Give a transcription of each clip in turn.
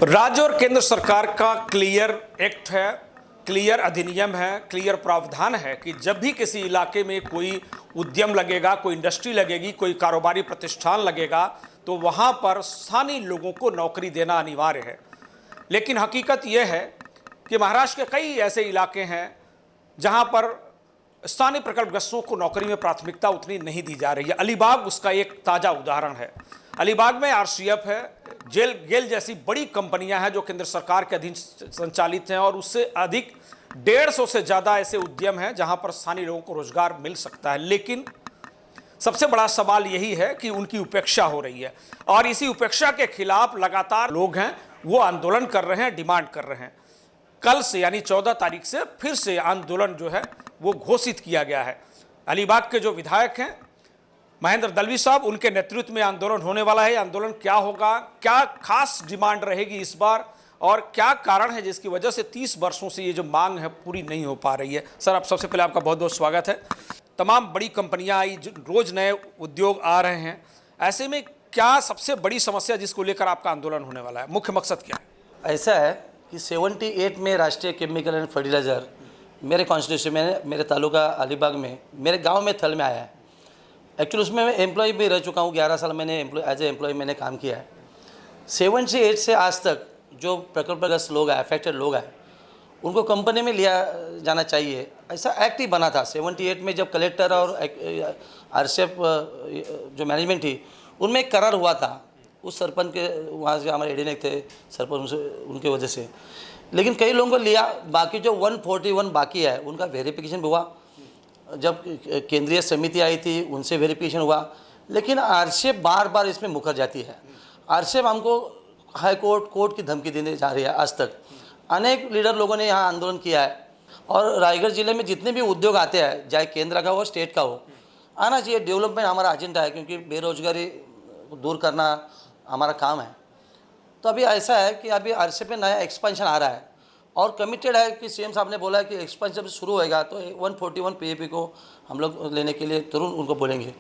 राज्य और केंद्र सरकार का क्लियर एक्ट है, क्लियर अधिनियम है, क्लियर प्रावधान है कि जब भी किसी इलाके में कोई उद्यम लगेगा, कोई इंडस्ट्री लगेगी, कोई कारोबारी प्रतिष्ठान लगेगा, तो वहाँ पर स्थानीय लोगों को नौकरी देना अनिवार्य है। लेकिन हकीकत यह है कि महाराष्ट्र के कई ऐसे इलाके हैं जहाँ पर स्थानीय प्रकल्पग्रस्तों को नौकरी में प्राथमिकता उतनी नहीं दी जा रही है। अलीबाग उसका एक ताज़ा उदाहरण है। अलीबाग में आरसीएफ है, गेल जैसी बड़ी कंपनियां हैं जो केंद्र सरकार के अधीन संचालित हैं और उससे अधिक 150 से ज़्यादा ऐसे उद्यम हैं जहां पर स्थानीय लोगों को रोजगार मिल सकता है। लेकिन सबसे बड़ा सवाल यही है कि उनकी उपेक्षा हो रही है और इसी उपेक्षा के खिलाफ लगातार लोग हैं वो आंदोलन कर रहे हैं, डिमांड कर रहे हैं। कल से यानी 14 तारीख से फिर से आंदोलन जो है वो घोषित किया गया है। अलीबाग के जो विधायक हैं महेंद्र दलवी साहब, उनके नेतृत्व में आंदोलन होने वाला है। आंदोलन क्या होगा, क्या खास डिमांड रहेगी इस बार और क्या कारण है जिसकी वजह से 30 वर्षों से ये जो मांग है पूरी नहीं हो पा रही है। सर, आप सबसे पहले आपका बहुत बहुत स्वागत है। तमाम बड़ी कंपनियां आई, रोज नए उद्योग आ रहे हैं, ऐसे में क्या सबसे बड़ी समस्या जिसको लेकर आपका आंदोलन होने वाला है, मुख्य मकसद क्या है? ऐसा है कि 78 में राष्ट्रीय केमिकल एंड फर्टिलाइज़र मेरे कॉन्स्टिट्यूशन में, मेरे तालुका अलीबाग में, मेरे गांव में थल में आया है। एक्चुअली उसमें मैं एम्प्लॉय भी रह चुका हूँ, 11 साल मैंने एज ए एम्प्लॉय मैंने काम किया है। 78 से आज तक जो प्रकल्पग्रस्त लोग हैं, अफेक्टेड लोग हैं, उनको कंपनी में लिया जाना चाहिए, ऐसा एक्ट ही बना था 78 में। जब कलेक्टर और आरसीएफ जो मैनेजमेंट थी उनमें एक करार हुआ था। उस सरपंच के वहाँ से हमारे एडीनेक थे सरपंच, उनके वजह से। लेकिन कई लोगों को लिया, बाकी जो 141 बाकी है उनका वेरिफिकेशन हुआ। जब केंद्रीय समिति आई थी उनसे वेरिफिकेशन हुआ, लेकिन आरसीएफ बार बार इसमें मुकर जाती है। आरसीएफ हमको हाई कोर्ट की धमकी देने जा रही है। आज तक अनेक लीडर लोगों ने यहाँ आंदोलन किया है और रायगढ़ जिले में जितने भी उद्योग आते हैं, चाहे केंद्र का हो स्टेट का हो, आना चाहिए। डेवलपमेंट हमारा एजेंडा है, क्योंकि बेरोजगारी दूर करना हमारा काम है। तो अभी ऐसा है कि अभी आरसीएफ में नया एक्सपेंशन आ रहा है और कमिटेड है कि सीएम साहब ने बोला है कि एक्सपेंशन जब शुरू होएगा तो 141 पीएपी को हम लोग लेने के लिए तुरंत उनको बोलेंगे।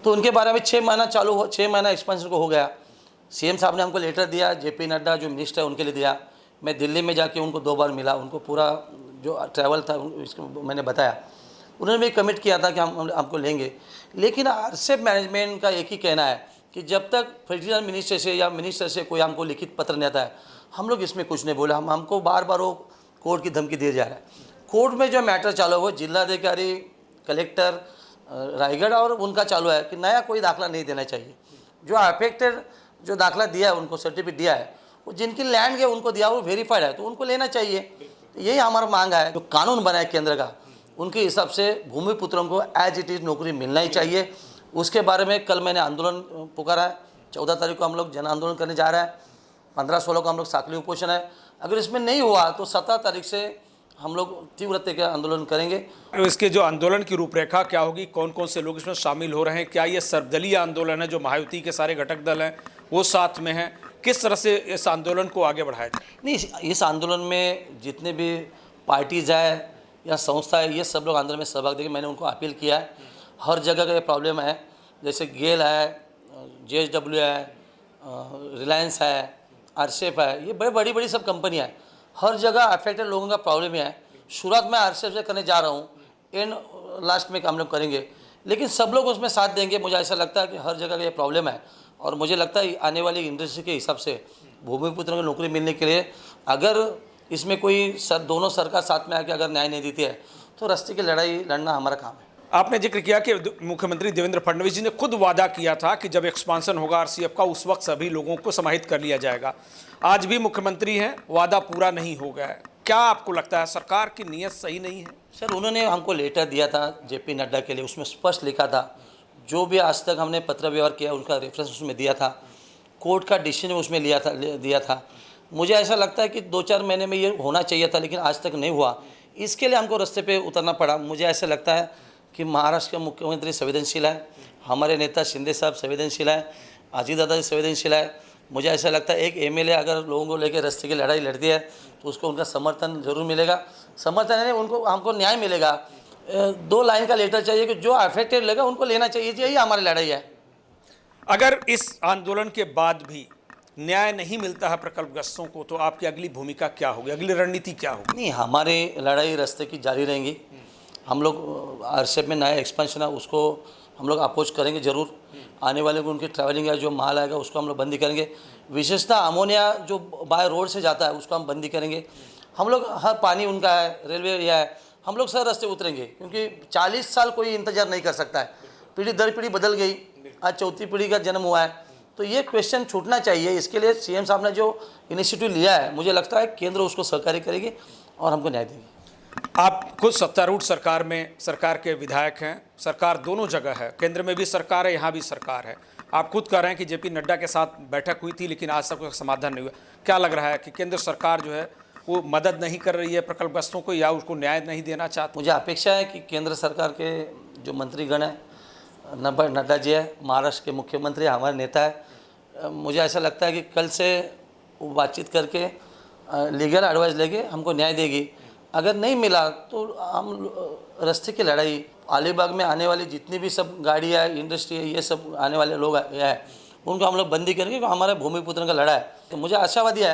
तो उनके बारे में 6 महीना एक्सपेंशन को हो गया। सीएम साहब ने हमको लेटर दिया, जेपी नड्डा जो मिनिस्टर है उनके लिए दिया। मैं दिल्ली में जाके उनको 2 बार मिला, उनको पूरा जो ट्रैवल था इसको मैंने बताया। उन्होंने भी कमिट किया था कि हमको लेंगे। लेकिन आरसीएफ मैनेजमेंट का एक ही कहना है कि जब तक फर्टिलाइजर मिनिस्टर से या मिनिस्टर से कोई हमको लिखित पत्र नहीं आता है, हम लोग इसमें कुछ नहीं बोला। हमको बार बार वो कोर्ट की धमकी दिया जा रहा है। कोर्ट में जो मैटर चालू है वो जिलाधिकारी, कलेक्टर रायगढ़ और उनका चालू है कि नया कोई दाखला नहीं देना चाहिए। जो अफेक्टेड जो दाखला दिया है, उनको सर्टिफिकेट दिया है, वो जिनकी लैंड है उनको दिया, वो वेरीफाइड है, तो उनको लेना चाहिए। यही हमारा मांग है। जो कानून बना है केंद्र का, उनके हिसाब से भूमिपुत्रों को एज इट इज़ नौकरी मिलना ही चाहिए। उसके बारे में कल मैंने आंदोलन पुकारा है। 14 तारीख को हम लोग जन आंदोलन करने जा रहे हैं। 15-16 को हम लोग साकली उपोषण है। अगर इसमें नहीं हुआ तो 17 तारीख से हम लोग तीव्रता के आंदोलन करेंगे। इसके जो आंदोलन की रूपरेखा क्या होगी, कौन कौन से लोग इसमें शामिल हो रहे हैं, क्या ये सर्वदलीय आंदोलन है जो महायुति के सारे घटक दल हैं वो साथ में हैं, किस तरह से इस आंदोलन को आगे बढ़ाया जाए? नहीं, इस आंदोलन में जितने भी पार्टीज है या संस्था है, ये सब लोग आंदोलन में सहभाग देंगे। मैंने उनको अपील किया है। हर जगह का ये प्रॉब्लम है, जैसे गेल है, JSW है, रिलायंस है, आरसीएफ है, ये बड़ी बड़ी सब कंपनियां हैं। हर जगह अफेक्टेड लोगों का प्रॉब्लम है। शुरुआत में आरसीएफ से करने जा रहा हूँ, एंड लास्ट में हम लोग करेंगे, लेकिन सब लोग उसमें साथ देंगे। मुझे ऐसा लगता है कि हर जगह का ये प्रॉब्लम है और मुझे लगता है आने वाली इंडस्ट्री के हिसाब से भूमिपुत्रों को नौकरी मिलने के लिए अगर इसमें कोई दोनों सरकार साथ में आकर अगर न्याय नहीं देती है तो रास्ते की लड़ाई लड़ना हमारा काम है। आपने जिक्र किया कि मुख्यमंत्री देवेंद्र फडणवीस जी ने खुद वादा किया था कि जब एक्सपांसन होगा आरसीएफ का उस वक्त सभी लोगों को समाहित कर लिया जाएगा। आज भी मुख्यमंत्री हैं, वादा पूरा नहीं हो गया है। क्या आपको लगता है सरकार की नीयत सही नहीं है? सर, उन्होंने हमको लेटर दिया था जेपी नड्डा के लिए, उसमें स्पष्ट लिखा था जो भी आज तक हमने पत्र व्यवहार किया उनका रेफरेंस उसमें दिया था। कोर्ट का डिसीजन उसमें दिया था। मुझे ऐसा लगता है कि 2-4 महीने में ये होना चाहिए था, लेकिन आज तक नहीं हुआ। इसके लिए हमको रास्ते पे उतरना पड़ा। मुझे ऐसा लगता है कि महाराष्ट्र के मुख्यमंत्री संवेदनशील है, हमारे नेता शिंदे साहब संवेदनशील है, अजीत दादा जी संवेदनशील है। मुझे ऐसा लगता है एक एमएलए अगर लोगों को लेकर रास्ते की लड़ाई लड़ती है तो उसको उनका समर्थन जरूर मिलेगा। समर्थन है, उनको हमको न्याय मिलेगा। 2 लाइन का लेटर चाहिए कि जो अफेक्टेड लगा उनको लेना चाहिए। यही हमारी लड़ाई है। अगर इस आंदोलन के बाद भी न्याय नहीं मिलता है प्रकल्पग्रस्तों को, तो आपकी अगली भूमिका क्या होगी, अगली रणनीति क्या होगी? नहीं, हमारी लड़ाई रास्ते की जारी रहेंगी। हम लोग आरसेप में नया एक्सपेंशन है उसको हम लोग अपोज करेंगे ज़रूर। आने वाले को उनकी ट्रैवलिंग या जो माल आएगा उसको हम लोग बंदी करेंगे। विशेषतः अमोनिया जो बाय रोड से जाता है उसको हम बंदी करेंगे। हम लोग हर पानी उनका है, रेलवे या है, हम लोग सर रास्ते उतरेंगे, क्योंकि 40 साल कोई इंतजार नहीं कर सकता है। पीढ़ी दर पीढ़ी बदल गई, आज चौथी पीढ़ी का जन्म हुआ है, तो ये क्वेश्चन छूटना चाहिए। इसके लिए सीएम साहब ने जो इनिशिएटिव लिया है, मुझे लगता है केंद्र उसको सहकारी करेगी और हमको न्याय देगी। आप खुद सत्तारूढ़ सरकार में सरकार के विधायक हैं, सरकार दोनों जगह है, केंद्र में भी सरकार है, यहाँ भी सरकार है। आप खुद कह रहे हैं कि जेपी नड्डा के साथ बैठक हुई थी लेकिन आज तक कोई समाधान नहीं हुआ। क्या लग रहा है कि केंद्र सरकार जो है वो मदद नहीं कर रही है प्रकल्पग्रस्तों को, या उसको न्याय नहीं देना चाहती? मुझे अपेक्षा है कि केंद्र सरकार के जो मंत्रीगण हैं, नड्डा जी है, महाराष्ट्र के मुख्यमंत्री, हमारे नेता है, मुझे ऐसा लगता है कि कल से वो बातचीत करके लीगल एडवाइस लेके हमको न्याय देगी। अगर नहीं मिला तो हम रास्ते की लड़ाई, अलीबाग में आने वाली जितनी भी सब गाड़ियाँ, इंडस्ट्री है, ये सब आने वाले लोग है, उनको हम लोग बंदी करेंगे, क्योंकि हमारे भूमिपुत्र का लड़ा है। तो मुझे आशावादी है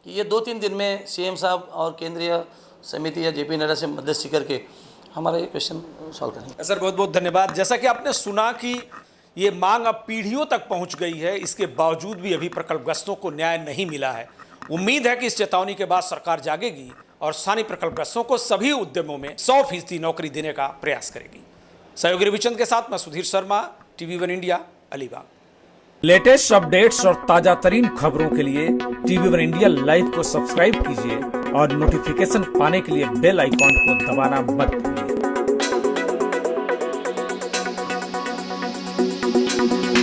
कि ये 2-3 दिन में सीएम साहब और केंद्रीय समिति या जेपी नड्डा से मदद करके हमारा ये क्वेश्चन सॉल्व करेंगे। सर बहुत बहुत धन्यवाद। जैसा कि आपने सुना कि ये मांग अब पीढ़ियों तक पहुंच गई है, इसके बावजूद भी अभी प्रकल्पग्रस्तों को न्याय नहीं मिला है। उम्मीद है कि इस चेतावनी के बाद सरकार जागेगी और स्थानीय प्रकल्पग्रस्तों को सभी उद्यमों में 100% नौकरी देने का प्रयास करेगी। सहयोगी रविचंद के साथ मैं Sudhir Sharma, TV1 India, Alibag. Latest updates और ताजा तरीन खबरों के लिए TV1 इंडिया लाइव को सब्सक्राइब कीजिए और नोटिफिकेशन पाने के लिए बेल आइकॉन को दबाना मत भूलिए।